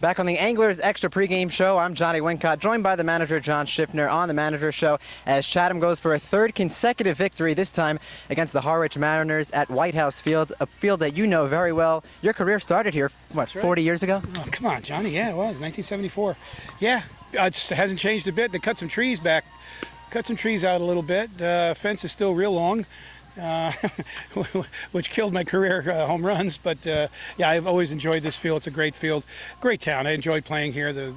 Back on the Anglers Extra pregame show, I'm Johnny Wincott, joined by the manager John Schiffner on the Manager Show as Chatham goes for a third consecutive victory, this time against the Harwich Mariners at White House Field, a field that you know very well. Your career started here, what, 40 years ago? Oh, come on, Johnny. Yeah, it was 1974. Yeah, it hasn't changed a bit. They cut some trees back, cut some trees out a little bit. The fence is still real long. Which killed my career home runs, but yeah, I've always enjoyed this field. It's a great field, great town. I enjoyed playing here. The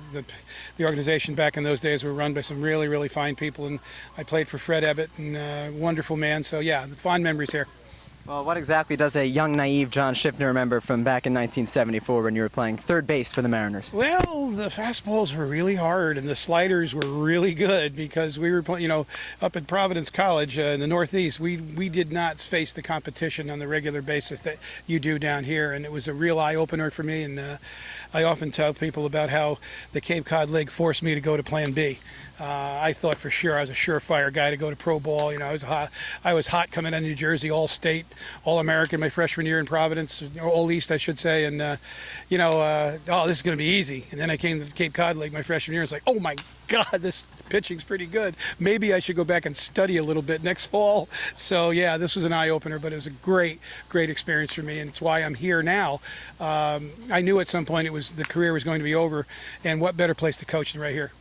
organization back in those days were run by some really fine people, and I played for Fred Ebbett, and wonderful man. So yeah, fond memories here. Well, what exactly does a young, naive John Schiffner remember from back in 1974 when you were playing third base for the Mariners? Well, the fastballs were really hard and the sliders were really good because we were playing, up at Providence College in the Northeast. We did not face the competition on the regular basis that you do down here, and it was a real eye-opener for me. And I often tell people about how the Cape Cod League forced me to go to Plan B. I thought for sure I was a surefire guy to go to pro ball. I was hot coming out of New Jersey, all state, all American my freshman year in Providence, or all East I should say, and oh, this is going to be easy. And then I came to the Cape Cod League my freshman year. It's like, oh my God, this pitching's pretty good. Maybe I should go back and study a little bit next fall. So yeah, this was an eye opener, but it was a great experience for me, and it's why I'm here now. I knew at some point the career was going to be over, and what better place to coach than right here.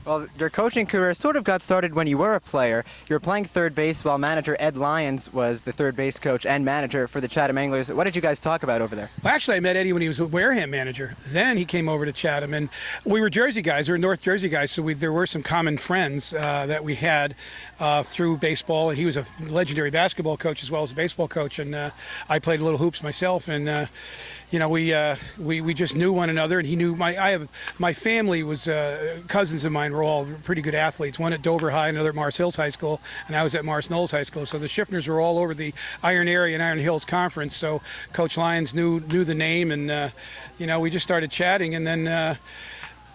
Well, your coaching career sort of got started when you were a player. You were playing third base while manager Ed Lyons was the third base coach and manager for the Chatham Anglers. What did you guys talk about over there? Well, actually, I met Eddie when he was a Wareham manager. Then he came over to Chatham, and we were Jersey guys. We were North Jersey guys, so there were some common friends that we had through baseball. And he was a legendary basketball coach as well as a baseball coach, and I played a little hoops myself, and we just knew one another, and he knew my family was cousins of mine were all pretty good athletes. One at Dover High, another at Mars Hills High School, and I was at Mars Knolls High School. So the Schiffners were all over the Iron Area and Iron Hills Conference. So Coach Lyons knew the name, and we just started chatting. And then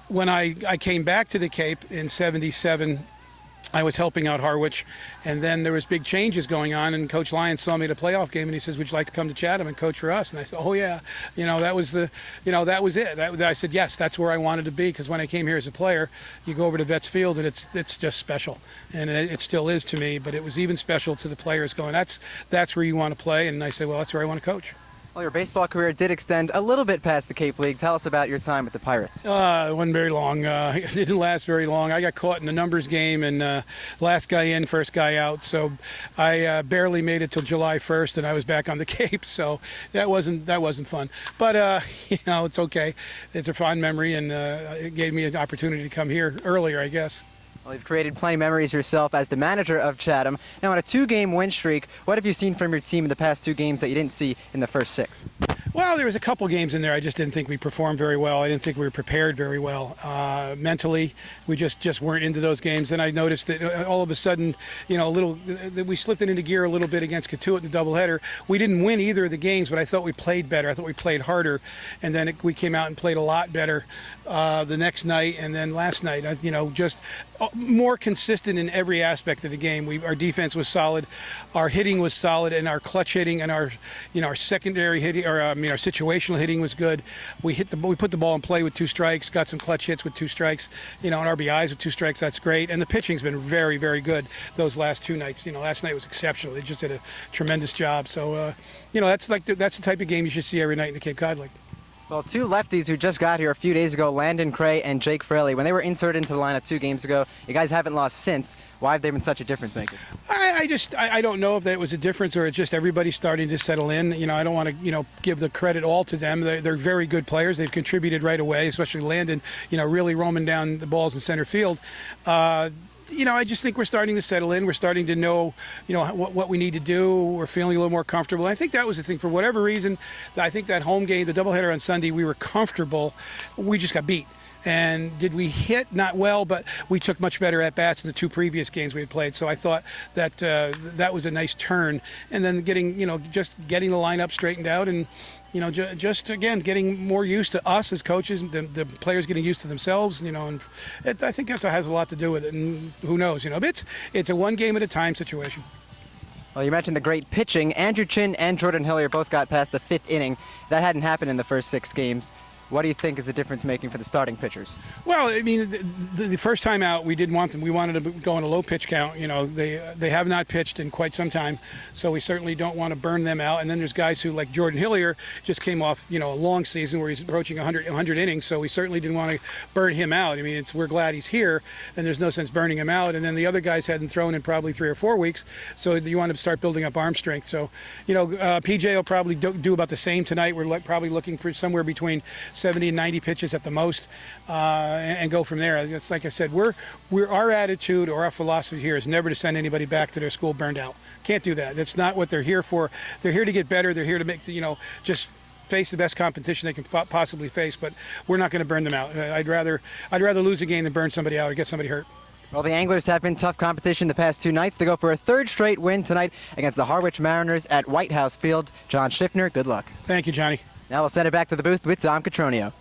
when I came back to the Cape in '77. I was helping out Harwich, and then there was big changes going on, and Coach Lyons saw me at a playoff game, and he says, "Would you like to come to Chatham and coach for us?" And I said, "Oh yeah," that was that was it. I said, "Yes, that's where I wanted to be," because when I came here as a player, you go over to Vets Field, and it's just special, and it still is to me. But it was even special to the players going, "That's where you want to play," and I said, "Well, that's where I want to coach." Well, your baseball career did extend a little bit past the Cape League. Tell us about your time with the Pirates. It wasn't very long. It didn't last very long. I got caught in a numbers game, and last guy in, first guy out. So I barely made it till July 1st, and I was back on the Cape. So that wasn't fun. But it's okay. It's a fond memory, and it gave me an opportunity to come here earlier, I guess. Well, you've created plenty of memories yourself as the manager of Chatham. Now, on a two-game win streak, what have you seen from your team in the past two games that you didn't see in the first six? Well, there was a couple games in there I just didn't think we performed very well. I didn't think we were prepared very well. Mentally, we just weren't into those games. Then I noticed that all of a sudden, we slipped it into gear a little bit against Catuit in the doubleheader. We didn't win either of the games, but I thought we played better. I thought we played harder, and then we came out and played a lot better the next night, and then last night. Just more consistent in every aspect of the game. Our defense was solid, our hitting was solid, and our clutch hitting and our secondary hitting, our situational hitting was good. We put the ball in play with 2 strikes, got some clutch hits with 2 strikes, and RBIs with 2 strikes. That's great, and the pitching's been very good those last 2 nights. Last night was exceptional. They just did a tremendous job. So that's the type of game you should see every night in the Cape Cod League. Well, 2 lefties who just got here a few days ago, Landon Cray and Jake Fraley, when they were inserted into the lineup 2 games ago, you guys haven't lost since. Why have they been such a difference maker? I don't know if that was a difference or it's just everybody starting to settle in. I don't want to give the credit all to them. They're very good players. They've contributed right away, especially Landon, really roaming down the balls in center field. I just think we're starting to settle in. We're starting to know, what we need to do. We're feeling a little more comfortable. I think that was the thing. For whatever reason, I think that home game, the doubleheader on Sunday, we were comfortable. We just got beat. And did we hit? Not well, but we took much better at-bats in the 2 previous games we had played. So I thought that that was a nice turn. And then getting the lineup straightened out and, just again getting more used to us as coaches, the players getting used to themselves, and I think that has a lot to do with it. And who knows, it's a one game at a time situation. Well, you mentioned the great pitching. Andrew Chin and Jordan Hillier both got past the 5th inning. That hadn't happened in the first 6 games. What do you think is the difference making for the starting pitchers? Well, I mean, the first time out, we didn't want them. We wanted to go on a low pitch count. You know, they have not pitched in quite some time, so we certainly don't want to burn them out. And then there's guys who, like Jordan Hillier, just came off, you know, a long season where he's approaching 100 innings, so we certainly didn't want to burn him out. I mean, we're glad he's here, and there's no sense burning him out. And then the other guys hadn't thrown in probably 3 or 4 weeks, so you want to start building up arm strength. So, you know, PJ will probably do about the same tonight. We're probably looking for somewhere between 70 and 90 pitches at the most, and go from there. It's like I said, our attitude or our philosophy here is never to send anybody back to their school burned out. Can't do that. That's not what they're here for. They're here to get better. They're here to make, you know, just face the best competition they can possibly face. But we're not going to burn them out. I'd rather lose a game than burn somebody out or get somebody hurt. Well, the Anglers have been tough competition the past 2 nights. They go for a 3rd straight win tonight against the Harwich Mariners at White House Field. John Schiffner, good luck. Thank you, Johnny. Now we'll send it back to the booth with Tom Catronio.